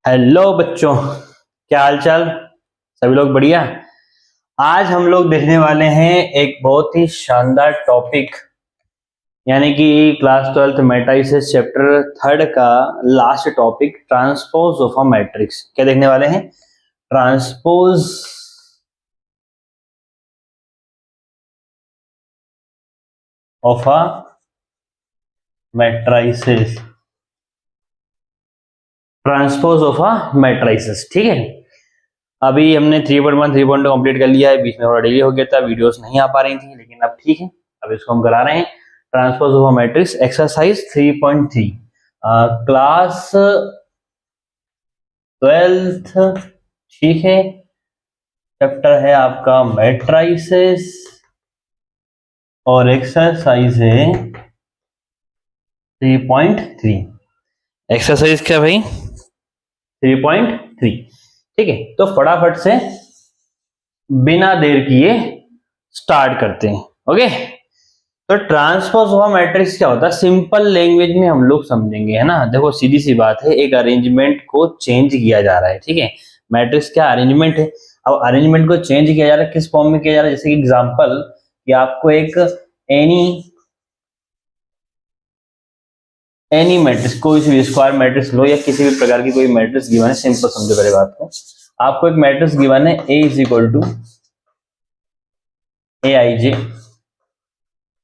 Hello बच्चों, क्या हाल चाल। सभी लोग बढ़िया। आज हम लोग देखने वाले हैं एक बहुत ही शानदार टॉपिक, यानी कि क्लास 12th मैट्रिसेस चैप्टर 3 का last topic, transpose of a matrix. क्या देखने वाले हैं? Transpose of a matrices, transpose of a matrices. ठीक है, अभी हमने 3.1 3.2 कंप्लीट कर लिया है। बीच में थोड़ा डिले हो गया था, वीडियोस नहीं आ पा रही थी, लेकिन अब ठीक है, अब इसको हम करा रहे हैं। Transpose of a matrix exercise 3.3, class 12th। ठीक है, चैप्टर है आपका मैट्रिसेस और एक्सरसाइज है 3.3। एक्सरसाइज क्या भाई? 3.3। ठीक है, तो फटाफट से बिना देर किए स्टार्ट करते हैं। ओके, तो ट्रांसपोज ऑफ मैट्रिक्स क्या होता है, सिंपल लैंग्वेज में हम लोग समझेंगे, है ना। देखो सीधी सी बात है, एक अरेंजमेंट को चेंज किया जा रहा है। ठीक है, मैट्रिक्स क्या अरेंजमेंट है। अब अरेंजमेंट को चेंज किया जा रहा है, किस फॉर्म में किया जा रहा है? जैसे कि एग्जांपल कि आपको एक एनी मैट्रिक्स, कोई भी स्क्वायर मैट्रिक्स लो या किसी भी प्रकार की कोई मैट्रिक्स गिवन है। सिंपल समझो पहले बात को, आपको एक मैट्रिक्स गिवन है A is equal to A I J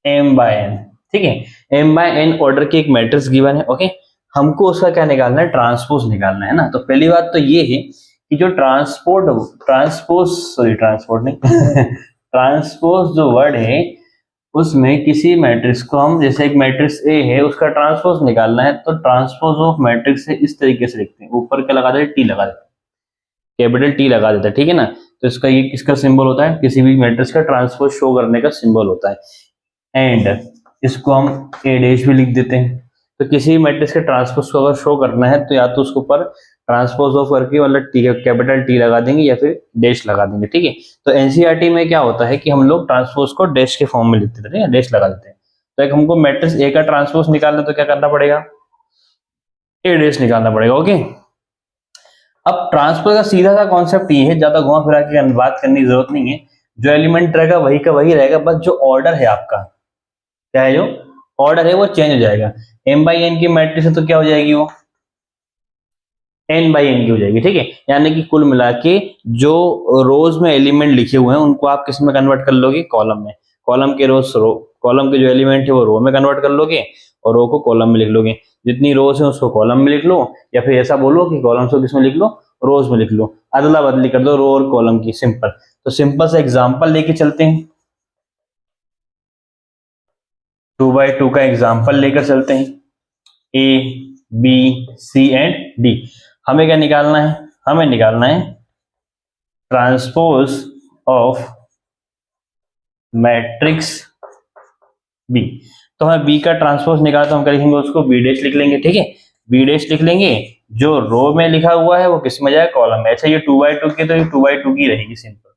M by N. ठीक है, एम बाय एन ऑर्डर की एक मैट्रिक्स गिवन है। ओके, हमको उसका क्या निकालना है? ट्रांसपोज निकालना है ना। तो पहली बात तो ये है कि जो ट्रांसपोज नहीं ट्रांसपोज जो वर्ड है, उसमें किसी मैट्रिक्स को हम, जैसे एक मैट्रिक्स ए है, उसका ट्रांसपोज निकालना है, तो ट्रांसपोज ऑफ मैट्रिक्स से इस तरीके से लिखते हैं। ऊपर क्या लगा देते हैं? टी लगा देते हैं, कैपिटल टी लगा देता है। ठीक है ना, तो इसका ये किसका सिंबल होता है? किसी भी मैट्रिक्स का ट्रांसपोज शो करने का सिंबल होता है। एंड इसको हम ए डैश भी लिख देते हैं। तो किसी भी मैट्रिक्स के ट्रांसपोज को अगर शो करना है, तो या तो उसके ऊपर ट्रांसपोज ऑफ करके मतलब टी, कैपिटल टी लगा देंगे या फिर डैश लगा देंगे। ठीक है, तो एनसीईआरटी में क्या होता है कि हम लोग ट्रांसपोज को डैश के फॉर्म में लिखते थे, ठीक है, डैश लगा देते हैं। तो एक हमको मैट्रिक्स ए का ट्रांसपोज निकालना, तो क्या करना पड़ेगा? ए डैश निकालना पड़ेगा। ओके, अब ट्रांसपोज का सीधा सा कॉन्सेप्ट ये है, ज्यादा घुमा फिरा के बात करने की जरूरत नहीं है। जो एलिमेंट रहेगा वही का वही रहेगा, बस जो ऑर्डर है आपका, क्या है, जो ऑर्डर है वो चेंज हो जाएगा। एम बाई एन की मैट्रिक्स है तो क्या हो जाएगी? वो एन बाई एन की हो जाएगी। ठीक है, यानी कि कुल मिला के जो रोज में एलिमेंट लिखे हुए हैं उनको आप किस में कन्वर्ट कर लोगे? कॉलम में। कॉलम के रोज रो, कॉलम के जो एलिमेंट है वो रो में कन्वर्ट कर लोगे और रो को कॉलम में लिख लोगे। जितनी रोज है उसको कॉलम में लिख लो, या फिर ऐसा बोलो कि कॉलम को किसमें लिख लो? रोज में लिख लो। अदला बदली कर दो रो और कॉलम की, सिंपल। तो सिंपल सा एग्जाम्पल लेके चलते हैं, 2x2 का एग्जाम्पल लेकर चलते हैं। A B C and D. हमें क्या निकालना है? हमें निकालना है ट्रांसपोज ऑफ मैट्रिक्स बी। तो हमें बी का ट्रांसपोज निकालना, तो हम क्या लिखेंगे? उसको बी डैश लिख लेंगे। ठीक है, बी डैश लिख लेंगे। जो रो में लिखा हुआ है वो किस में जाएगा? कॉलम में। अच्छा, ये 2x2 की, तो ये 2x2 की रहेगी, सिंपल।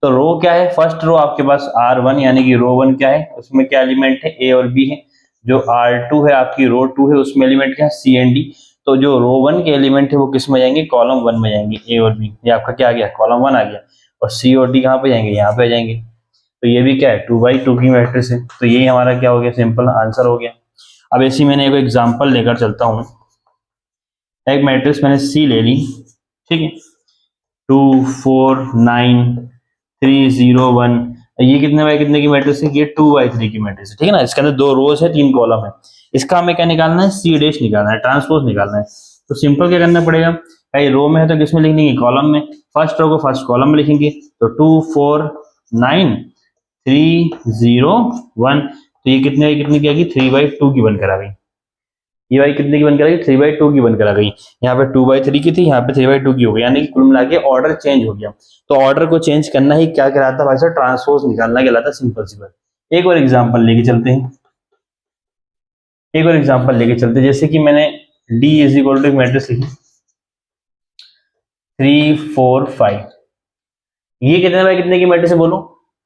तो रो क्या है? फर्स्ट रो आपके पास R1, यानी कि रो 1 क्या है? उसमें क्या एलिमेंट है? ए और बी है। जो R2 है आपकी रो 2 है, उसमें एलिमेंट क्या है? सी एंड डी। तो जो रो 1 के एलिमेंट है वो किस में जाएंगे? कॉलम 1 में जाएंगे, ए और बी। ये आपका क्या आ गया? कॉलम 1 आ गया। और सी और डी कहाँ पे जाएंगे? यहाँ पे जाएंगे। तो ये भी क्या है? 2x2 की मैट्रिक्स है। तो ये हमारा क्या हो गया? सिंपल आंसर हो गया। अब ऐसी मैंने एक एग्जाम्पल लेकर चलता हूँ। एक मैट्रिक्स मैंने सी ले ली, ठीक है, 2 4 9 3 0 1। ये कितने बाय कितने की मैट्रिक्स है? ये 2x3 की मैट्रिक्स है। ठीक है ना, इसके अंदर 2 रोज है, 3 कॉलम है। इसका हमें क्या निकालना है? सी डैश निकालना है, ट्रांसपोज निकालना है। तो सिंपल क्या करना पड़ेगा? भाई रो में है तो किसमें लिख लेंगे? कॉलम में। फर्स्ट रो को फर्स्ट कॉलम में लिखेंगे, तो 2 4 9 3 0 1। तो ये कितने की आएगी? 3/2 की बनकर आ गई। ये वाली कितने की बनकर आ गई? 3/2 की बनकर आ गई। यहाँ पे 2/3 की थी, यहाँ पे 3/2 की हो गई, यानी कि कुल मिला के ऑर्डर चेंज हो गया। तो ऑर्डर को चेंज करना ही क्या कहलाता भाई साहब? ट्रांसपोज निकालना कहलाता, सिंपल सी बात। एक और एग्जांपल लेके चलते हैं, जैसे कि मैंने D is equal to matrix लिखी 3 4 5। ये कितने बाय कितने की मैट्रिक्स है बोलो?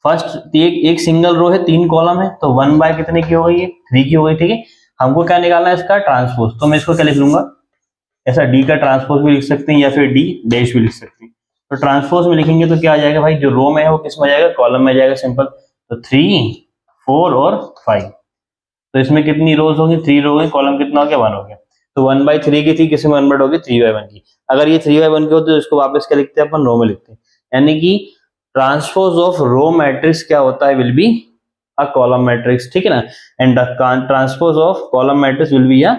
फर्स्ट एक सिंगल रो है, 3 कॉलम है, तो 1 बाय कितने की हो गई? 3 की हो गई। ठीक है, हमको क्या निकालना है? इसका ट्रांसपोज। तो मैं इसको क्या लिख लूंगा? ऐसा डी का ट्रांसपोज भी लिख सकते हैं या फिर डी डैश भी लिख सकते हैं। तो ट्रांसपोज में लिखेंगे तो क्या आ जाएगा भाई, जो रो में है वो किस में आ जाएगा, कॉलम में आ जाएगा सिंपल। तो 3, 4 और 5। तो इसमें कितनी रोज होंगी, 3 रो होगी, कॉलम कितना हो गया, 1 हो गया। तो 1/3 की थी, किसी में कन्वर्ट होगी 3/1 की। अगर ये 3/1 की होती तो इसको वापस क्या लिखते हैं अपन, रो में लिखते हैं। यानी कि ट्रांसपोज ऑफ रो मैट्रिक्स क्या होता है, will be a column matrix, ठीक है ना। And the transpose of column matrix will be a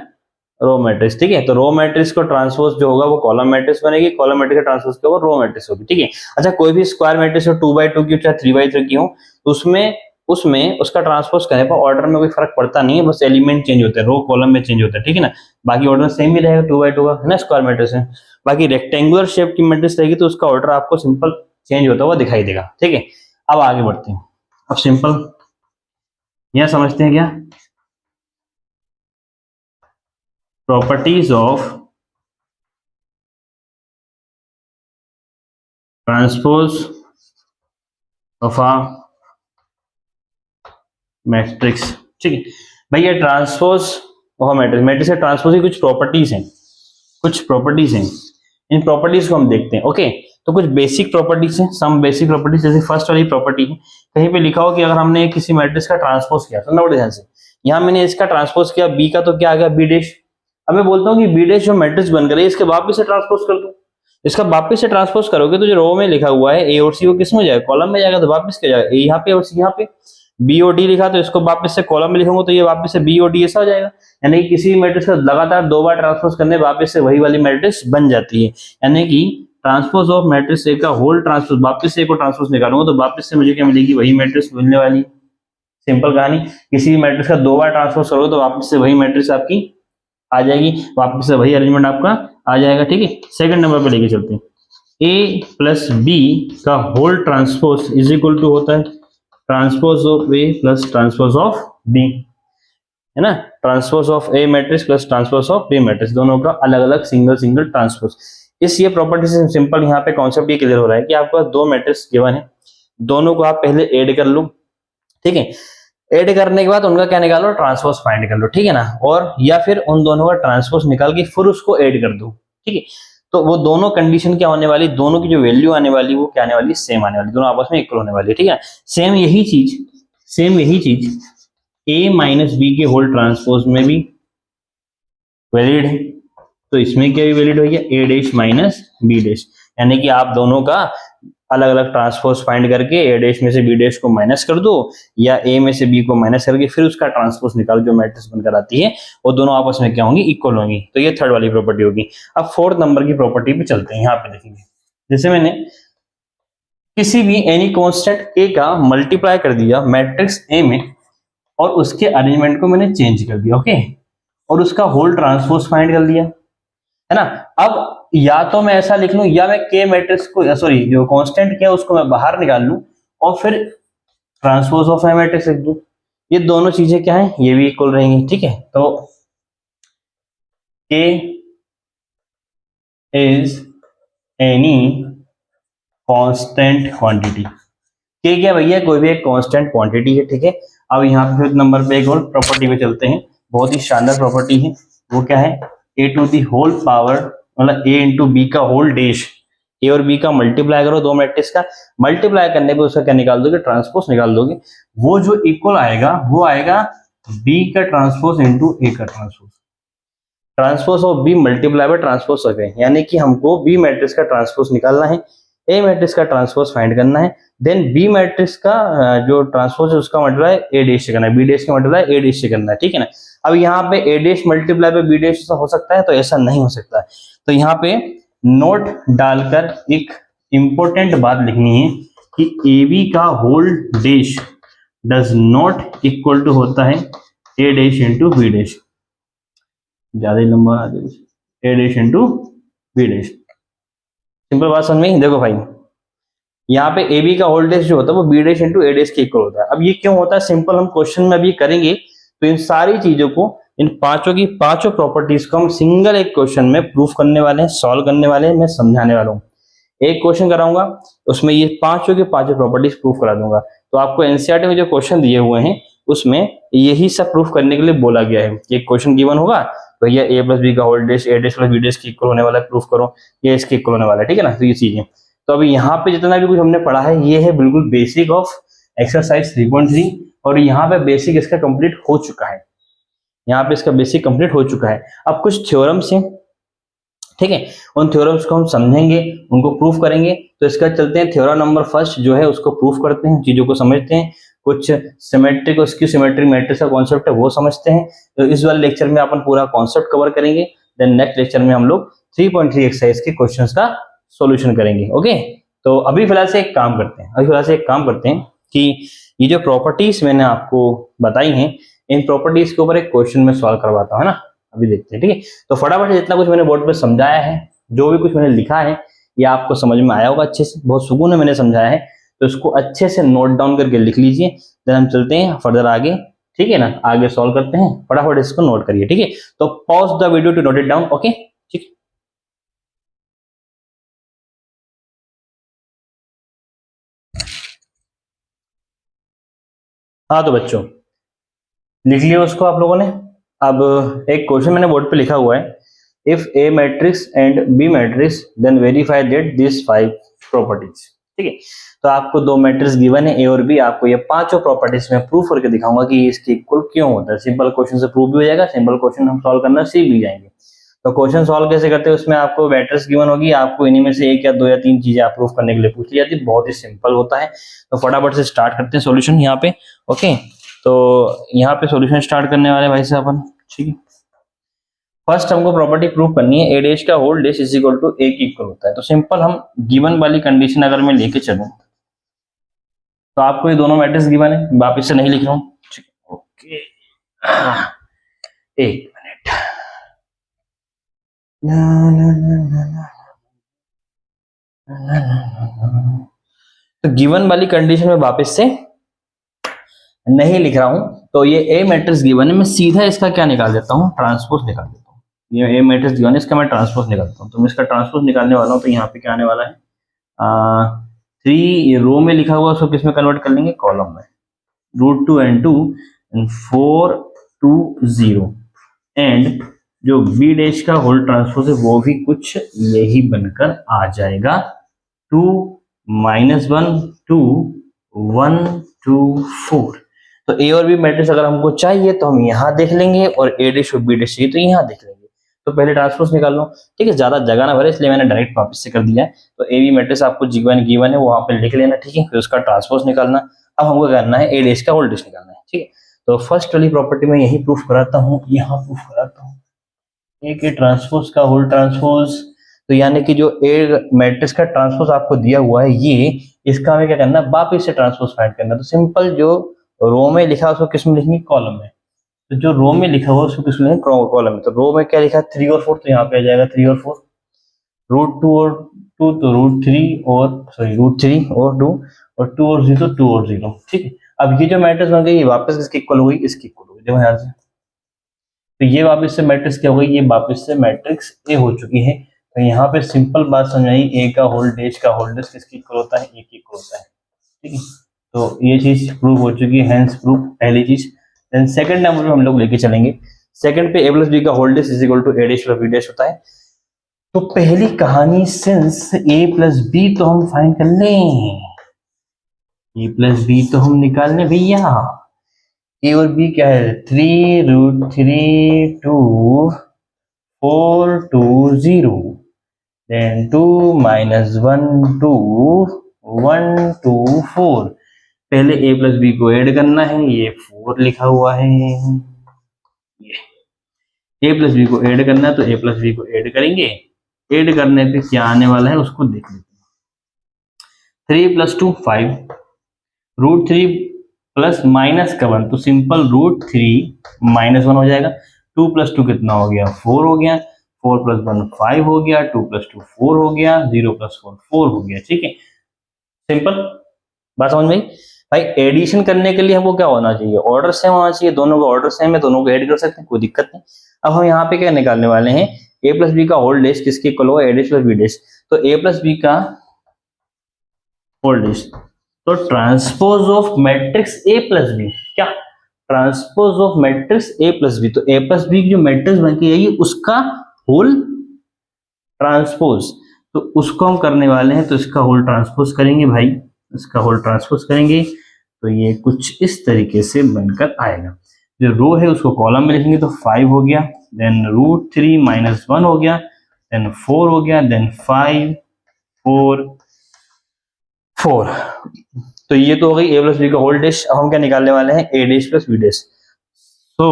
row matrix, ठीक है। तो रो मैट्रिक्स को ट्रांसपोज जो होगा वो कॉलम मैट्रिक्स बनेगी, कॉलम मैट्रिक्स का ट्रांसपोज क्या होगा, रो मैट्रिक्स होगी, ठीक है। अच्छा, कोई भी स्क्वायर मैट्रिक्स हो 2/2 की चाहे 3/3 की हो, तो उसमें उसमें उसका ट्रांसपोज करने पर ऑर्डर में कोई फर्क पड़ता नहीं है, बस एलिमेंट चेंज होते हैं, रो कॉलम में चेंज होता है, ठीक है ना। बाकी ऑर्डर सेम ही रहेगा 2/2 का, है ना, स्क्वायर मैट्रिक्स है। बाकी रेक्टेंगुलर शेप की मैट्रिक्स रहेगी तो उसका ऑर्डर आपको सिंपल चेंज होता हुआ दिखाई देगा, ठीक है। अब आगे बढ़ते हैं। अब सिंपल यह समझते हैं क्या, properties of transpose of a matrix, ठीक है। भाई ये ट्रांसपोज ऑफ मैट्रिक्स, मैट्रिक्स का ट्रांसपोज की कुछ प्रॉपर्टीज हैं, कुछ प्रॉपर्टीज हैं। इन प्रॉपर्टीज को हम देखते हैं, ओके। तो कुछ बेसिक प्रॉपर्टीज हैं, सम बेसिक प्रॉपर्टीज। जैसे फर्स्ट वाली प्रॉपर्टी है, कहीं पे लिखा हो कि अगर हमने किसी मैट्रिक्स का ट्रांसपोज किया, सुनना बड़े ध्यान से, यहाँ मैंने इसका ट्रांसपोज किया बी का, तो क्या आ गया, बी डैश। अब मैं बोलता हूँ कि बी डैश जो मैट्रिक्स बन कर है इसके वापस से ट्रांसपोज कर दो। इसका वापस से ट्रांसपोज करोगे तो जो रो में लिखा हुआ है ए और सी वो किस में जाएगा, कॉलम में जाएगा। तो वापस क्या जाएगा, ए यहाँ पे और सी यहाँ पे। बी और डी लिखा तो इसको वापस से कॉलम में लिखूंगा तो ये वापस से बी और डी ऐसा हो जाएगा। यानी कि किसी भी मैट्रिक्स का लगातार 2 बार ट्रांसपोज करने वापस से वही वाली मैट्रिक्स बन जाती है। यानी कि ट्रांसपोज ऑफ मैट्रिक्स ए का होल ट्रांसपोज, वापस से एक को ट्रांसपोज निकालूंगा तो वापस से मुझे क्या मिलेगी, वही मैट्रिक्स मिलने वाली। सिंपल कहानी, किसी भी मैट्रिक्स का 2 बार ट्रांसपोज करोगे तो वापस से वही मैट्रिक्स आपकी आ जाएगी, वापस से वही अरेंजमेंट आपका आ जाएगा, ठीक है। सेकंड नंबर पे लेके चलते हैं, ए प्लस बी का whole transpose is equal to होता है transpose of A plus transpose of B, है ना। Transpose of A matrix plus transpose of B matrix, दोनों का अलग अलग सिंगल सिंगल ट्रांसपोज। इस ये प्रॉपर्टी से सिंपल यहाँ पे कॉन्सेप्ट ये क्लियर हो रहा है कि आपके पास 2 मैट्रिक्स गिवन है, दोनों को आप पहले ऐड कर लो, ठीक है। ऐड करने के बाद उनका क्या निकालो, ट्रांसपोज फाइंड कर लो, ठीक है ना। और या फिर उन दोनों का ट्रांसपोज निकाल के फिर उसको ऐड कर दो, ठीक है। तो वो दोनों कंडीशन क्या होने वाली, दोनों की जो वैल्यू आने वाली वो क्या आने वाली, सेम आने वाली, दोनों आपस में इक्वल होने वाली है, ठीक है। सेम यही चीज ए माइनस बी के होल ट्रांसपोज में भी वैलिड है, तो इसमें क्या भी वैलिड हो गया, ए डैश माइनस बी डैश। यानी कि आप दोनों का अलग अलग ट्रांसपोज फाइंड करके ए डैश में से बी डैश को माइनस कर दो, या ए में से बी को माइनस करके फिर उसका ट्रांसपोज निकालो, जो मैट्रिक्स बनकर आती है वो दोनों आपस में क्या होंगी, इक्वल होंगी। तो ये थर्ड वाली प्रॉपर्टी होगी। अब फोर्थ नंबर की प्रॉपर्टी पे चलते हैं, यहाँ पे देखेंगे। जैसे मैंने किसी भी एनी कांस्टेंट ए का मल्टीप्लाई कर दिया मैट्रिक्स ए में और उसके अरेंजमेंट को मैंने चेंज कर दिया, ओके, और उसका होल ट्रांसपोज फाइंड कर लिया, है ना। अब या तो मैं ऐसा लिख लूं, या मैं के मैट्रिक्स को, सॉरी जो कांस्टेंट क्या है उसको मैं बाहर निकाल लूं और फिर ट्रांसपोज ऑफ ए मैट्रिक्स लिख दूं। ये दोनों चीजें क्या है, ये भी इक्वल रहेंगी, ठीक है। तो के इज एनी कांस्टेंट क्वांटिटी, के क्या भैया, कोई भी एक कांस्टेंट क्वांटिटी है, ठीक है। अब यहाँ पे फिफ्थ नंबर पे एक और प्रॉपर्टी पे चलते हैं, बहुत ही शानदार प्रॉपर्टी है। वो क्या है, ए टू दी होल पावर, मतलब ए इंटू बी का होल डैश। ए और बी का मल्टीप्लाई करो, 2 मैट्रिक्स का मल्टीप्लाई करने पे उसका क्या निकाल दोगे, ट्रांसपोज निकाल दोगे। वो जो इक्वल आएगा वो आएगा बी का ट्रांसपोज इंटू ए का transpose. Transpose of B multiply by transpose of A, यानी कि हमको बी मैट्रिक्स का ट्रांसपोज निकालना है, ए मैट्रिक्स का ट्रांसपोज फाइंड करना है, देन बी मैट्रिक्स का जो ट्रांसपोज है उसका मल्टीप्लाई ए डैश से करना है, बी डैश का मल्टीप्लाई ए डैश से करना है, ठीक है ना। अब यहाँ पे A dash multiply by B dash हो सकता है, तो ऐसा नहीं हो सकता है। तो यहाँ पे नोट डालकर एक इंपॉर्टेंट बात लिखनी है कि ए बी का whole dash does not equal to होता है A dash into B dash, ज्यादा ही लंबा आ जाएगा, A dash into B dash. Simple बात समझ में, देखो भाई यहाँ पे ए बी का होल डैश जो होता है वो B dash into A dash के इक्वल होता है। अब ये क्यों होता है, सिंपल हम क्वेश्चन में अभी करेंगे, तो इन सारी चीजों को, इन पांचों की पांचों प्रॉपर्टीज को हम सिंगल एक क्वेश्चन में प्रूफ करने वाले हैं, सॉल्व करने वाले हैं, मैं समझाने वाला हूँ। एक क्वेश्चन कराऊंगा उसमें ये पांचों के पांचों प्रॉपर्टीज प्रूफ करा दूंगा। तो आपको एनसीईआरटी में जो क्वेश्चन दिए हुए हैं उसमें यही सब प्रूफ करने के लिए बोला गया है। एक क्वेश्चन गिवन होगा भैया ए प्लस बी का होल डैश ए डैश प्लस बी डैश के इक्वल होने वाला है, प्रूफ करो, ये इसके इक्वल होने वाला है, ठीक है ना। तो ये चीजें, तो अभी यहाँ पे जितना भी कुछ हमने पढ़ा है ये है बिल्कुल बेसिक ऑफ एक्सरसाइज 3.3, और यहाँ पे बेसिक इसका कंप्लीट हो चुका है, यहाँ पे इसका बेसिक कंप्लीट हो चुका है। अब कुछ थ्योरम्स हैं, ठीक है, उन थ्योरम्स को हम समझेंगे, उनको प्रूफ करेंगे। तो इसका चलते हैं थ्योरम नंबर फर्स्ट जो है उसको प्रूफ करते हैं, चीजों को समझते हैं, कुछ सिमेट्रिक और स्क्यू सिमेट्रिक मैट्रिक्स का कॉन्सेप्ट है वो समझते हैं। तो इस वाले लेक्चर में अपन पूरा कॉन्सेप्ट कवर करेंगे, देन नेक्स्ट लेक्चर में हम लोग 3.3 एक्सरसाइज के क्वेश्चंस का सॉल्यूशन करेंगे। ओके, तो अभी फिलहाल से एक काम करते हैं, कि ये जो प्रॉपर्टीज मैंने आपको बताई हैं, इन प्रॉपर्टीज के ऊपर एक क्वेश्चन में सॉल्व करवाता हूं, है ना। अभी देखते हैं, ठीक है। तो फटाफट जितना कुछ मैंने बोर्ड पे समझाया है, जो भी कुछ मैंने लिखा है, ये आपको समझ में आया होगा अच्छे से, बहुत सुकून में मैंने समझाया है, तो इसको अच्छे से नोट डाउन करके लिख लीजिए। देन हम चलते हैं फर्दर आगे, ठीक है ना, आगे सॉल्व करते हैं। फटाफट इसको नोट करिए, ठीक है। तो pause the video to note it down, okay, ठीक। हाँ तो बच्चों लिख लिया उसको आप लोगों ने। अब एक क्वेश्चन मैंने बोर्ड पे लिखा हुआ है, if A matrix and B matrix then verify that this 5 properties, ठीक है। तो आपको दो मैट्रिक्स गिवन है ए और बी, आपको ये पांचों प्रॉपर्टीज में प्रूफ करके दिखाऊंगा कि इसके इक्वल क्यों होता है। सिंपल क्वेश्चन से प्रूफ भी हो जाएगा, सिंपल क्वेश्चन हम सॉल्व करना सीख भी जाएंगे। तो क्वेश्चन सॉल्व कैसे करते हैं, उसमें आपको मैट्रिक्स गिवन होगी, आपको इन्हीं में से एक या दो या तीन चीजें आप प्रूफ करने के लिए पूछ ली जाती है, बहुत ही सिंपल होता है। तो फटाफट से स्टार्ट करते हैं सॉल्यूशन यहाँ पे, ओके। तो यहाँ पे सॉल्यूशन स्टार्ट करने वाले भाई साहब अपन, ठीक है। फर्स्ट हमको प्रॉपर्टी प्रूव करनी है, ए डैश का whole dash is equal to A की इक्वल होता है। तो सिंपल हम गिवन वाली कंडीशन अगर मैं लेके चलूं, तो आपको ये दोनों मैट्रिक्स गिवन है, वापिस से नहीं लिख रहा हूँ, ठीक है, ओके। एक मिनट, तो गिवन वाली कंडीशन में वापस से नहीं लिख रहा हूं। तो ये ए मैट्रिक्स गिवन है, मैं सीधा इसका क्या निकाल देता हूं, ट्रांसपोज निकाल देता हूं। ये ए मैट्रिक्स गिवन है, इसका मैं ट्रांसपोज निकालता हूं। तो मैं इसका ट्रांसपोज निकालने वाला हूं, तो यहाँ पे क्या आने वाला है, 3 रो में लिखा हुआ उसको किस में कन्वर्ट कर लेंगे, कॉलम में। √2 and 4 2 0 एंड जो बी डैश का होल ट्रांसपोज है वो भी कुछ यही बनकर आ जाएगा, 2 -1 2 1 2 4। तो ए और बी मैट्रिक्स अगर हमको चाहिए तो हम यहाँ देख लेंगे, और ए डैश और बी डैश चाहिए तो यहाँ देख लेंगे। तो पहले ट्रांसपोज निकाल लो, ठीक है, ज्यादा जगह ना भरे इसलिए मैंने डायरेक्ट वापस से कर दिया है। तो ए बी मैट्रिक्स आपको गिवन है वहां पे लिख लेना, ठीक है, फिर उसका ट्रांसपोज निकालना। अब हमको करना है ए डैश का होल डैश निकालना है, ठीक है। तो फर्स्ट वाली प्रॉपर्टी में यही प्रूफ कराता हूँ, यहाँ प्रूफ कराता हूँ, ए के ट्रांसपोज का होल ट्रांसपोज। तो यानी कि जो ए मैट्रिक्स का ट्रांसपोज आपको दिया हुआ है ये, इसका हमें क्या करना है, वापिस से ट्रांसपोज फाइंड करना। तो सिंपल जो रो में लिखा है उसको किस में लिखेंगे, कॉलम में। तो जो रो में लिखा हुआ उसको किस में लिखेंगे, कॉलम में। तो रो में क्या लिखा है, 3 और 4, तो यहाँ पे आ जाएगा 3 और 4। √2 और 2 तो √3 और √3 और 2 और 2 और 0 2 और 0, ठीक है। अब ये जो मैट्रिक्स बन गई ये वापस इसकी इक्वल हो गई, इसकी इक्वल हो गई, देखो यहाँ से। तो ये वापस से मैट्रिक्स क्या हो गई, ये वापस से मैट्रिक्स ए हो चुकी है। तो यहाँ पे सिंपल बात समझाई, ए का होल डैश किसकी इक्वल होता है, ए की इक्वल होता है, ठीक है। तो ये चीज प्रूव हो चुकी है, हेंस प्रूफ पहली चीज। देन सेकंड नंबर पे हम लोग लेके चलेंगे, सेकंड पे ए प्लस बी का whole dash is equal to A dash plus B dash होता है। तो पहली कहानी सिंस ए प्लस बी तो हम फाइंड कर लें, ए प्लस बी तो हम निकाल लें भैया। ए और बी क्या है, 3√3 2 4 2 0, then 2 -1 2 1 2 4। पहले a प्लस बी को ऐड करना है, ये 4 लिखा हुआ है, ये a प्लस बी को ऐड करना है, तो a प्लस बी को ऐड करेंगे। ऐड करने पे क्या आने वाला है उसको देख लेते हैं। 3 + 2 5, √3 प्लस माइनस का 1, तो सिंपल √3 -1 हो जाएगा। 2 + 2 कितना हो गया, 4 हो गया। 4 + 1 5 हो गया, 2 + 2 4 हो गया, 0 + 4 4 हो गया, ठीक है। सिंपल बात समझ में भाई। एडिशन करने के लिए हमको क्या होना चाहिए, ऑर्डर सेम होना चाहिए, दोनों का ऑर्डर सेम है, दोनों को ऐड कर सकते हैं, कोई दिक्कत नहीं। अब हम यहाँ पे क्या निकालने वाले हैं, ए प्लस बी का होल डैश किसके इक्वल होगा, A dash plus B dash. तो ए प्लस बी का होल डैश, तो transpose of matrix A plus B, क्या transpose of matrix A plus B, तो ए प्लस बी की जो मैट्रिक्स बन के आएगी उसका होल ट्रांसपोज, तो उसको हम करने वाले हैं, तो इसका होल ट्रांसपोज करेंगे भाई, इसका होल ट्रांसपोज करेंगे तो ये कुछ इस तरीके से बनकर आएगा। जो रो है उसको कॉलम में लिखेंगे तो 5 हो गया, देन √3 माइनस 1 हो गया, देन 4 हो गया, देन 5 4 4। तो ये तो हो गई a प्लस बी का होल डैश। अब हम क्या निकालने वाले हैं, a dash plus b dash. So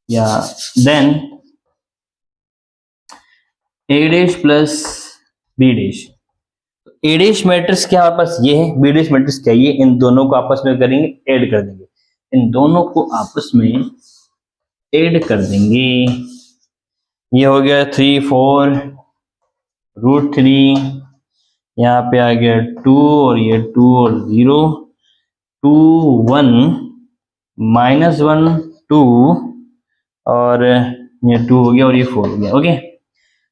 या then a dash plus b dash, a dash matrix क्या हमारे पास ये है, b डैश मैट्रिक्स क्या है, इन दोनों को आपस में करेंगे, ऐड कर देंगे, इन दोनों को आपस में ऐड कर देंगे। ये हो गया 3 4 √3, यहाँ पे आ गया 2 और ये 2 और 0 2 1 माइनस 1 2 और ये 2 हो गया और ये 4 हो गया। ओके,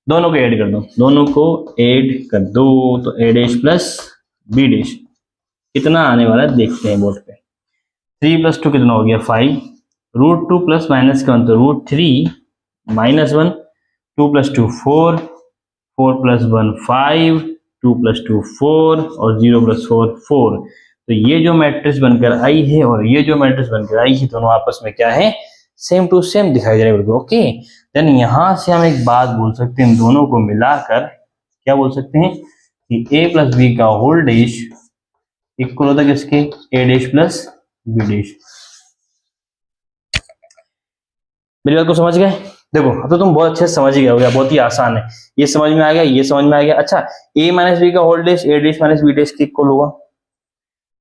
दोनों को ऐड कर दो, दोनों को ऐड कर दो, तो a dash plus b dash कितना आने वाला है देखते हैं बोर्ड पे। 3 + 2 कितना हो गया 5, √2 प्लस माइनस का तो √3 माइनस 1, 2 + 2 4, 4 + 1 5, 2 + 2 4 और 0 + 4 4। तो ये जो मैट्रिक्स बनकर आई है और ये जो मैट्रिक्स बनकर आई है दोनों आपस में क्या है, सेम टू सेम दिखाई दे रहा है बिल्कुल। ओके, देन यहां से हम एक बात बोल सकते हैं, इन दोनों को मिलाकर क्या बोल सकते हैं कि a प्लस बी का होल डैश इक्वल होता है किसके, a dash plus b dash. मेरी बात को समझ गए? देखो अब तो तुम बहुत अच्छे से समझ ही गए हो गया, बहुत ही आसान है, ये समझ में आ गया, ये समझ में आ गया। अच्छा, a माइनस बी का whole dash a dash minus b dash के इक्वल होगा,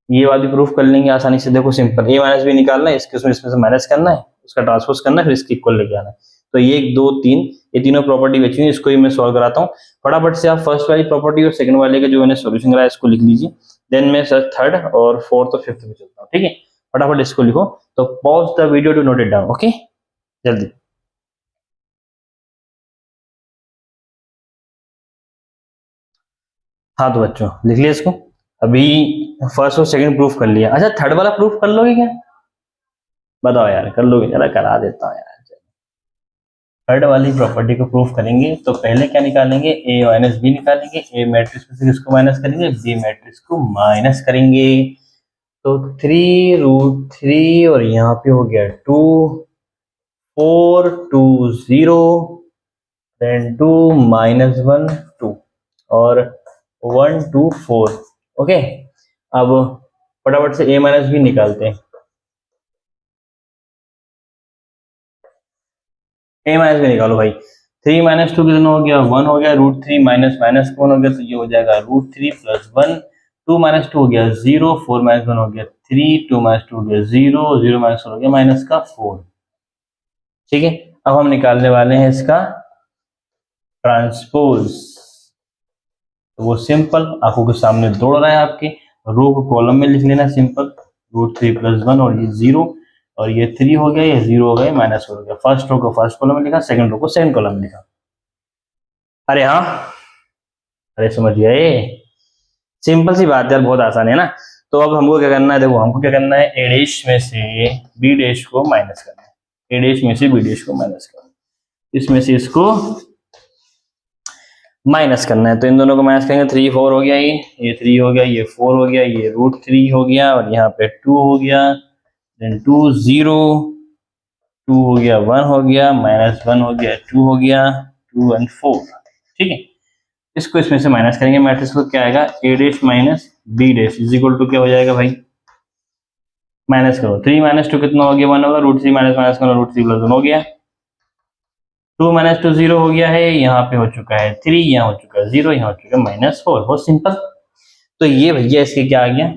ये बात भी प्रूफ कर लेंगे आसानी से। देखो सिंपल, a माइनस बी निकालना है, इसमें से माइनस करना है, उसका ट्रांसपोज करना है, फिर इसके इक्वल लेके आना है। तो ये 1 2 3 ये तीनों प्रॉपर्टी बची हुई, इसको ही मैं सॉल्व कराता हूँ फटाफट से। आप फर्स्ट वाली प्रॉपर्टी और सेकंड वाले का जो मैंने सॉल्यूशन कराया इसको लिख लीजिए, देन मैं सर थर्ड और फोर्थ और फिफ्थ में चलता हूँ। ठीक है, फटाफट इसको लिखो, तो pause the video to note it down. Okay, जल्दी। हाँ तो बच्चों लिख लिया इसको, अभी फर्स्ट और सेकंड प्रूफ कर लिया। अच्छा, थर्ड वाला प्रूफ कर लोगे क्या, बताओ यार, कर लोगे? जरा करा देता हूँ यार। थर्ड वाली प्रॉपर्टी को प्रूफ करेंगे तो पहले क्या निकालेंगे, a माइनस बी निकालेंगे, a मैट्रिक्स में से किसको माइनस करेंगे, b मैट्रिक्स को माइनस करेंगे। तो 3√3 और यहाँ पे हो गया 2 4 2 0 देन 2 माइनस 1 2 और 1 2 4। ओके, अब फटाफट से a माइनस बी निकालते हैं। a माइनस बी निकालो भाई, 3 माइनस 2 कितना हो गया 1 हो गया, √3 माइनस माइनस 1 हो गया, तो ये हो जाएगा √3 + 1, 2 माइनस 2 हो गया 0, 4 माइनस 1 हो गया 3, 2 माइनस 2 हो गया 0, 0 माइनस 1 हो गया माइनस का 4। ठीक है, अब हम निकालने वाले हैं इसका ट्रांसपोज। तो वो सिंपल आंखों के सामने दौड़ रहा है आपके, रो को कॉलम में लिख लेना सिंपल, √3 + 1 और ये 0 और ये 3 हो गया, ये 0 हो गया, माइनस हो गया। फर्स्ट रो को फर्स्ट कॉलम में लिखा, सेकंड रो को सेकंड कॉलम में लिखा। अरे हाँ, अरे समझ गए, सिंपल सी बात है, बहुत आसान है ना। तो अब हमको क्या करना है, देखो हमको क्या करना है, a डैश में से b डैश को माइनस करना है, a डैश में से b डैश को माइनस करना है, इसमें से इसको माइनस करना है। तो इन दोनों को माइनस करेंगे, 3 4 हो गया, ये 3 हो गया, ये 4 हो गया, ये √3 हो गया और यहाँ पे 2 हो गया, देन 2 0 2 हो गया, 1 हो गया, माइनस 1 हो गया, 2 हो गया, 2 1 4। ठीक है, इसको इसमें से माइनस करेंगे, मैट्रिक्स को क्या आएगा, a dash minus b dash is equal to क्या हो जाएगा भाई, माइनस करो, 3 माइनस 2 कितना हो गया 1 होगा, √3 माइनस माइनस करो, √3 + 1 हो गया, 2 माइनस 2 0 हो गया है, यहाँ पे हो चुका है 3, यहाँ हो चुका है 0, यहाँ हो चुका है -4। बहुत सिंपल। तो ये भैया इसके क्या आ गया,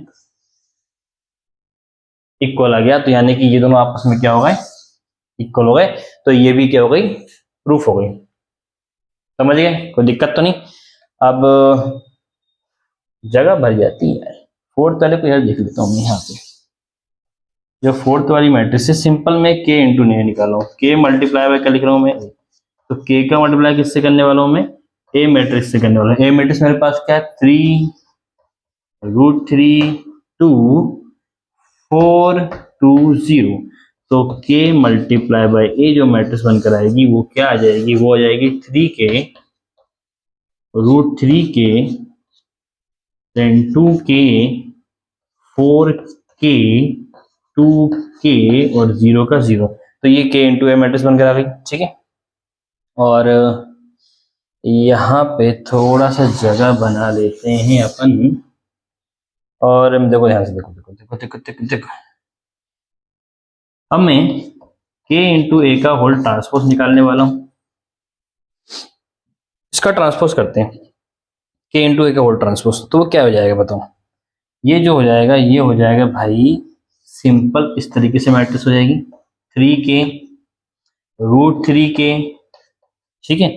इक्वल आ गया, तो यानी कि ये दोनों आपस में क्या हो गए, इक्वल हो गए। तो ये भी क्या हो गई, प्रूफ हो गई। समझ गए, कोई दिक्कत तो नहीं। अब जगह भर जाती है, फोर्थ वाले को यार देख लेता हूँ मैं यहाँ पे, जो फोर्थ वाली मैट्रिक्स है सिंपल में k इंटू नहीं निकाला हूँ, k मल्टीप्लाई बाय क्या लिख रहा हूँ मैं, तो k का मल्टीप्लाई किससे करने वाला हूँ मैं, a मैट्रिक्स से करने वाला हूँ। a मैट्रिक्स मेरे पास क्या है, 3 √3 2 4 2 0। तो k मल्टीप्लाई बाय a जो मैट्रिक्स बनकर आएगी वो क्या आ जाएगी, वो आ जाएगी 3k √3k then 2k 4k 2k और 0 का 0। तो ये k इंटू ए मैट्रिक्स बनकर आ गई, ठीक है। और यहाँ पे थोड़ा सा जगह बना लेते हैं अपन, और देखो ध्यान से, देखो देखो देखो देखो देखो देखो, अब मैं k इंटू ए का होल ट्रांसपोज निकालने वाला हूं। इसका ट्रांसपोज करते हैं, k इंटू ए का होल ट्रांसपोज, तो वो क्या हो जाएगा बताओ। ये जो हो जाएगा ये हो जाएगा भाई सिंपल इस तरीके से मैट्रिक्स हो जाएगी 3k √3k, ठीक है,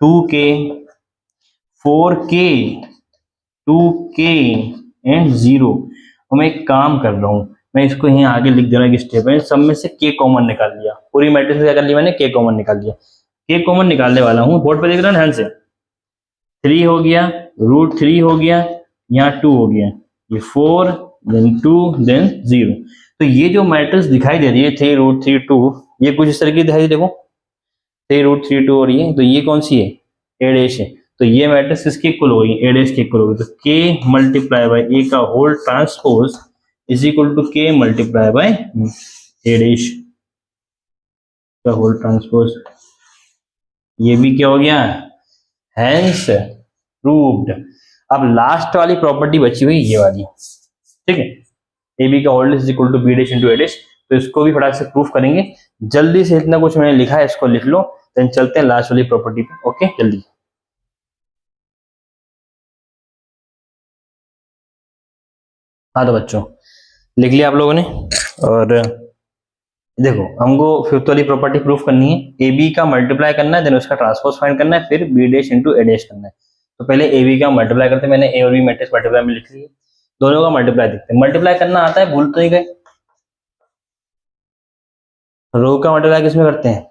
2k 4k 2k एंड 0। और मैं एक काम कर रहा हूं, मैं इसको यहाँ आगे लिख दे रहा हूँ, एक स्टेप है, सब में से k कॉमन निकाल लिया, पूरी मैट्रिक्स में क्या कर लिया मैंने, k कॉमन निकाल लिया। k कॉमन निकालने वाला हूँ, बोर्ड पे देख रहा है ध्यान से, 3 हो गया, √3 हो गया, यहाँ 2 हो गया, ये 4 देन 2 देन 0। तो ये जो मैट्रिक्स दिखाई दे रही है 3 √3 2, ये कुछ इस तरह की दिखाई, देखो 3 √3 2 और ये, तो ये कौन सी है, a डैश है। तो ये मैट्रिक्स किसकी इक्वल होगी, a डैश की इक्वल होगी। तो k मल्टीप्लाई बाय a का whole transpose is equal to k multiply by a dash का होल ट्रांसपोज। ये भी क्या हो गया, हैंस प्रूव्ड। अब लास्ट वाली प्रॉपर्टी बची हुई ये वाली, ठीक है, ए बी का whole is equal to B dash into A dash. तो इसको भी फटाक से प्रूफ करेंगे, जल्दी से इतना कुछ मैंने लिखा है इसको लिख लो, देन चलते हैं लास्ट वाली प्रॉपर्टी पे। ओके जल्दी, हाँ तो बच्चों लिख लिया आप लोगों ने। और देखो हमको फिफ्थ वाली प्रॉपर्टी प्रूफ करनी है, ए बी का मल्टीप्लाई करना है, देन उसका ट्रांसपोज फाइंड करना है, फिर B dash into A dash करना है। तो पहले ए बी का मल्टीप्लाई करते हैं, मैंने ए और बी मैट्रिक्स मल्टीप्लाई में लिख ली, दोनों का मल्टीप्लाई देखते हैं। मल्टीप्लाई करना आता है, भूल तो नहीं गए। रो का मल्टीप्लाई किसमें करते हैं,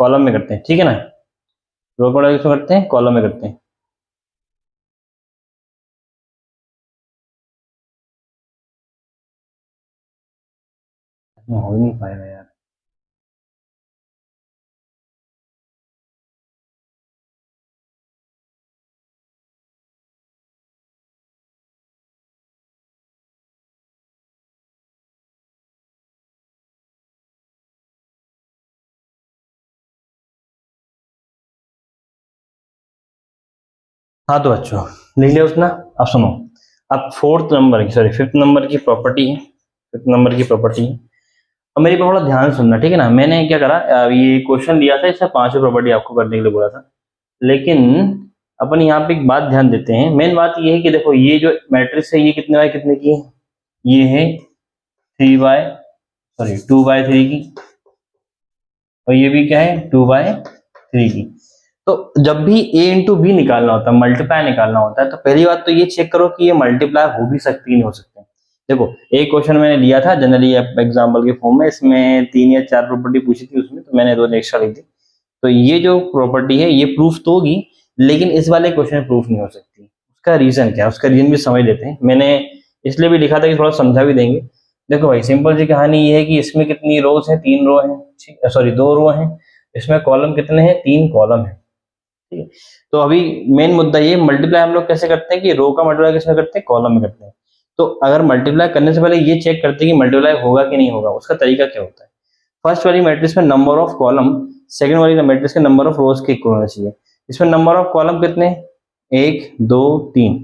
कॉलम में करते हैं, ठीक है ना। रो का मल्टीप्लाई किसमें करते हैं, कॉलम में करते हैं। हो नहीं पाएगा यार, हाँ तो बच्चों लिख लिया उसने। अब सुनो, अब फोर्थ नंबर की सॉरी फिफ्थ नंबर की प्रॉपर्टी है, फिफ्थ नंबर की प्रॉपर्टी है। अब मेरी थोड़ा ध्यान सुनना, ठीक है ना। मैंने क्या करा, ये क्वेश्चन दिया था, इससे पांचों प्रॉपर्टी आपको करने के लिए बोला था, लेकिन अपन यहाँ पे एक बात ध्यान देते हैं। मेन बात ये है कि देखो ये जो मैट्रिक्स है ये कितने बाय कितने की है, ये है 2/3 की, और ये भी क्या है 2/3 की। तो जब भी a इंटू बी निकालना होता है, मल्टीप्लाई निकालना होता है, तो पहली बात तो ये चेक करो कि ये मल्टीप्लाई हो भी सकती है नहीं हो सकती। देखो एक क्वेश्चन मैंने लिया था जनरली एग्जाम्पल के फॉर्म में, इसमें 3 या 4 प्रॉपर्टी पूछी थी उसमें, तो मैंने 2 एक्स्ट्रा लिख दी। तो ये जो प्रॉपर्टी है ये प्रूफ तो होगी, लेकिन इस वाले क्वेश्चन में प्रूफ नहीं हो सकती। उसका रीजन क्या है, उसका रीजन भी समझ लेते हैं। मैंने इसलिए भी लिखा था कि थोड़ा समझा भी देंगे। देखो भाई सिंपल सी कहानी ये है कि इसमें कितनी रोज है, 3 रो है, ठीक सॉरी 2 रो है, इसमें कॉलम कितने हैं, 3 कॉलम है, ठीक है। तो अभी मेन मुद्दा ये, मल्टीप्लाई हम लोग कैसे करते हैं कि रो का मल्टीप्लाई किसमें करते हैं, कॉलम में करते हैं। तो अगर मल्टीप्लाई करने से पहले ये चेक करते हैं कि मल्टीप्लाई होगा कि नहीं होगा, उसका तरीका क्या होता है। फर्स्ट वाली मैट्रिक्स में नंबर ऑफ कॉलम सेकंड वाली मैट्रिक्स के नंबर ऑफ रोज के इक्वल होना चाहिए। इसमें नंबर ऑफ कॉलम कितने, 1 2 3।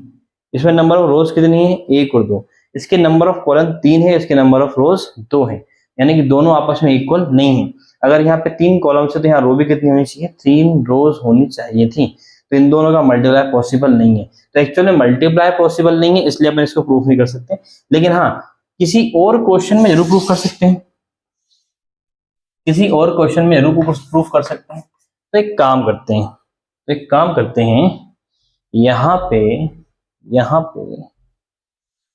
इसमें नंबर ऑफ रोज कितनी है, 1 और 2। इसके नंबर ऑफ कॉलम 3 है, इसके नंबर ऑफ रोज 2 है, यानी कि दोनों आपस में इक्वल नहीं है। अगर यहाँ पे 3 कॉलम से, तो यहाँ रो भी कितनी होनी चाहिए, 3 रोज होनी चाहिए थी। तो इन दोनों का मल्टीप्लाई पॉसिबल नहीं है। तो एक्चुअली मल्टीप्लाई पॉसिबल नहीं है, इसलिए अपन इसको प्रूफ नहीं कर सकते। लेकिन हाँ किसी और क्वेश्चन में जरूर प्रूफ कर सकते हैं, किसी और क्वेश्चन में जरूर प्रूफ कर सकते हैं। तो एक काम करते हैं, यहाँ पे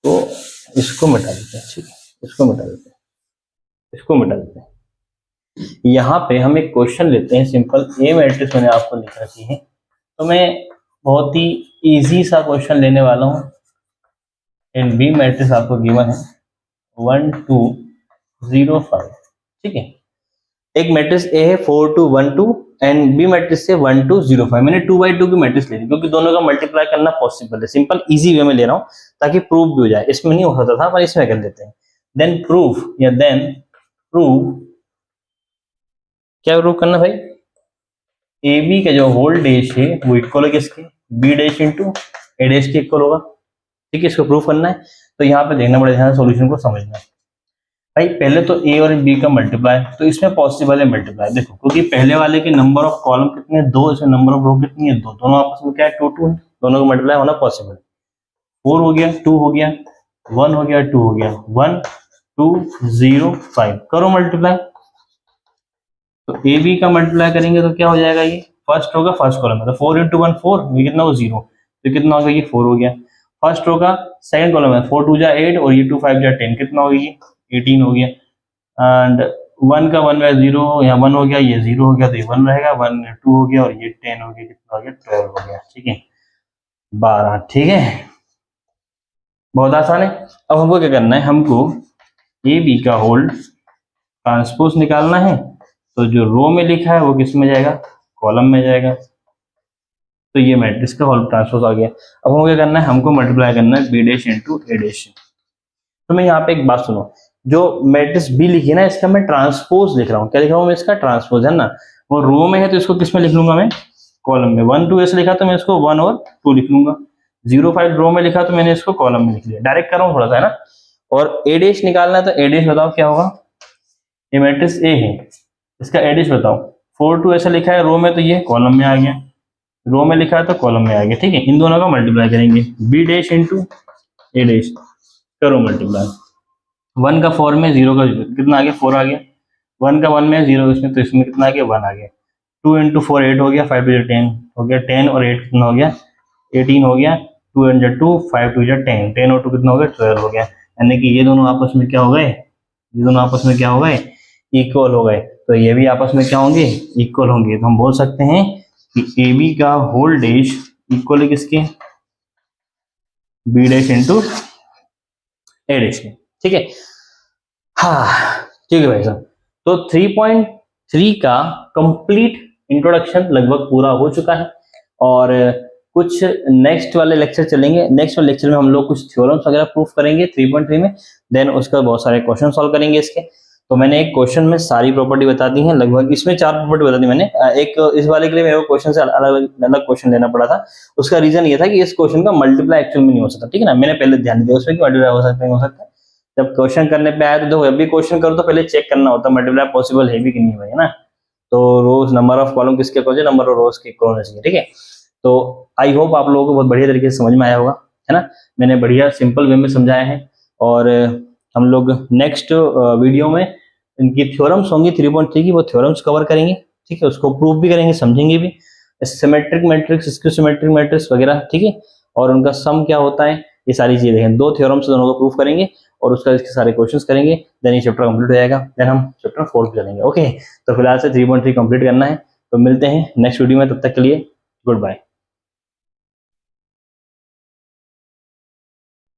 तो इसको मिटा देते हैं, ठीक है, इसको मिटा देते हैं, इसको मिटा देते हैं। यहाँ पे हम एक क्वेश्चन लेते हैं सिंपल, ए मैट्रिक्स मैंने आपको लिख रखी है, तो मैं बहुत ही इजी सा क्वेश्चन लेने वाला हूँ। एंड बी मैट्रिक्स आपको गिवन है 1 2 0 5, ठीक है। एक मैट्रिक्स ए है 4 2 1 2 एंड बी मैट्रिक्स है 1 2 0 5। मैंने 2/2 की मैट्रिक्स ले ली क्योंकि दोनों का मल्टीप्लाई करना पॉसिबल है, सिंपल इजी वे में ले रहा हूं ताकि प्रूफ भी हो जाए। इसमें नहीं हो सकता था पर इसमें कर लेते हैं। देन प्रूफ क्या प्रूफ करना भाई, ए बी का जो होल डैश है वो इक्वल है किसके, B dash into A dash के इक्वल होगा, ठीक है। इसको प्रूफ करना है तो यहाँ पे देखना पड़ेगा, सॉल्यूशन को समझना है भाई। पहले तो ए और बी का मल्टीप्लाई, तो इसमें पॉसिबल है मल्टीप्लाई, देखो क्योंकि पहले वाले के नंबर ऑफ कॉलम कितने हैं 2, इसमें नंबर ऑफ रो कितनी है 2, दोनों आपस में क्या है 2 2 है, दोनों का मल्टीप्लाई होना पॉसिबल है। 4 हो गया, 2 हो गया, 1 हो गया, 2 हो गया, 1 2 0 5, करो मल्टीप्लाई। तो ए बी का मल्टीप्लाई करेंगे तो क्या हो जाएगा, ये फर्स्ट रो का फर्स्ट कॉलम है तो 4 × 1 4, ये कितना हो 0, तो कितना होगा ये 4 हो गया। फर्स्ट रो का सेकंड कॉलम है 4 2 8 और ये 2 5 10, कितना हो गया ये 18 हो गया। एंड 1 का 1 में 0, यहाँ 1 हो गया, ये 0 हो गया तो ये 1 रहेगा, 1 2 हो गया और ये 10 हो गया, कितना हो गया 12 हो गया, ठीक है 12, ठीक है। बहुत आसान है। अब हमको क्या करना है, हमको ए बी का होल ट्रांसपोज निकालना है, तो जो रो में लिखा है वो किस में जाएगा, कॉलम में जाएगा। तो ये मैट्रिक्स का होल ट्रांसपोज आ गया। अब हमको क्या करना है, हमको मल्टीप्लाई करना है B dash into A dash. तो मैं यहाँ पे एक बात सुनो, जो मैट्रिक्स बी लिखी है ना इसका मैं ट्रांसपोज लिख रहा हूँ, क्या लिख रहा हूँ मैं, इसका ट्रांसपोज है ना। वो रो में है तो इसको किस में लिख लूंगा मैं, कॉलम में। 1 2 ऐसे लिखा तो मैं इसको 1 और 2 लिख लूंगा। 0 5 रो में लिखा तो मैंने इसको कॉलम में लिख लिया, डायरेक्ट कर रहा हूँ थोड़ा सा है ना। और ए डैश निकालना है तो ए डैश बताओ क्या होगा, ये मैट्रिक्स ए है इसका ए डैश बताओ। 4 2 ऐसा लिखा है रो में तो ये कॉलम में आ गया, रो में लिखा है तो कॉलम में आ गया, ठीक है। इन दोनों का मल्टीप्लाई करेंगे, B dash into A dash, करो मल्टीप्लाई। 1 का 4 में 0 का कितना आ गया 4 आ गया, 1 का 1 में 0 इसमें तो इसमें कितना आ गया 1 आ गया। 2 × 4 8 हो गया, 5 2 10 हो गया, 10 और 8 कितना हो गया 18 हो गया, 2 × 2 5 2 10, 10 और 2 कितना हो गया 12 हो गया। यानी कि ये दोनों आपस में क्या हो गए, ये दोनों आपस में क्या हो गए, इक्वल हो गए। तो ये भी आपस में क्या होंगे, इक्वल होंगे। तो हम बोल सकते हैं कि ए बी का होल डैश इक्वल है किसके, B dash into A dash के, ठीक है। हाँ ठीक है भाई साहब, तो 3.3 का कंप्लीट इंट्रोडक्शन लगभग पूरा हो चुका है और कुछ नेक्स्ट वाले लेक्चर चलेंगे। नेक्स्ट वाले लेक्चर में हम लोग कुछ थ्योरम्स वगैरह प्रूफ करेंगे 3.3 में, देन उसका बहुत सारे क्वेश्चन सॉल्व करेंगे इसके। तो मैंने एक क्वेश्चन में सारी प्रॉपर्टी बता दी है, लगभग इसमें 4 प्रॉपर्टी बता दी मैंने। एक इस वाले के लिए मेरे को क्वेश्चन से अलग अलग क्वेश्चन लेना पड़ा था, उसका रीजन ये था कि इस क्वेश्चन का मल्टीप्लाई एक्चुअल में नहीं हो सकता, ठीक है ना। मैंने पहले ध्यान दिया उसमें कि मल्टीप्लाई हो सकता है नहीं हो सकता। जब क्वेश्चन करने पे आया तो देखो जब भी क्वेश्चन करो तो पहले चेक करना होता है मल्टीप्लाई पॉसिबल है भी कि नहीं है ना। तो रोज नंबर ऑफ कॉलम किसके इक्वल है, नंबर ऑफ रोज के इक्वल होना चाहिए, ठीक है। तो आई होप आप लोगों को बहुत बढ़िया तरीके से समझ में आया होगा, है ना। मैंने बढ़िया सिंपल वे में समझाया है और हम लोग नेक्स्ट वीडियो में इनकी थ्योरम्स होंगी 3.3 की, वो थ्योरम्स कवर करेंगे, ठीक है। उसको प्रूव भी करेंगे, समझेंगे भी, symmetric matrix, skew symmetric matrix वगैरह, ठीक है। और उनका सम क्या होता है, ये सारी चीजें देखें। 2 थ्योरम्स दोनों को प्रूव करेंगे और उसका इसके सारे क्वेश्चंस करेंगे, देन ये चैप्टर कंप्लीट हो जाएगा। देन हम चैप्टर 4 पे चलेंगे। ओके, तो फिलहाल से 3.3 कंप्लीट करना है। तो मिलते हैं नेक्स्ट वीडियो में, तब तक के लिए गुड बाय।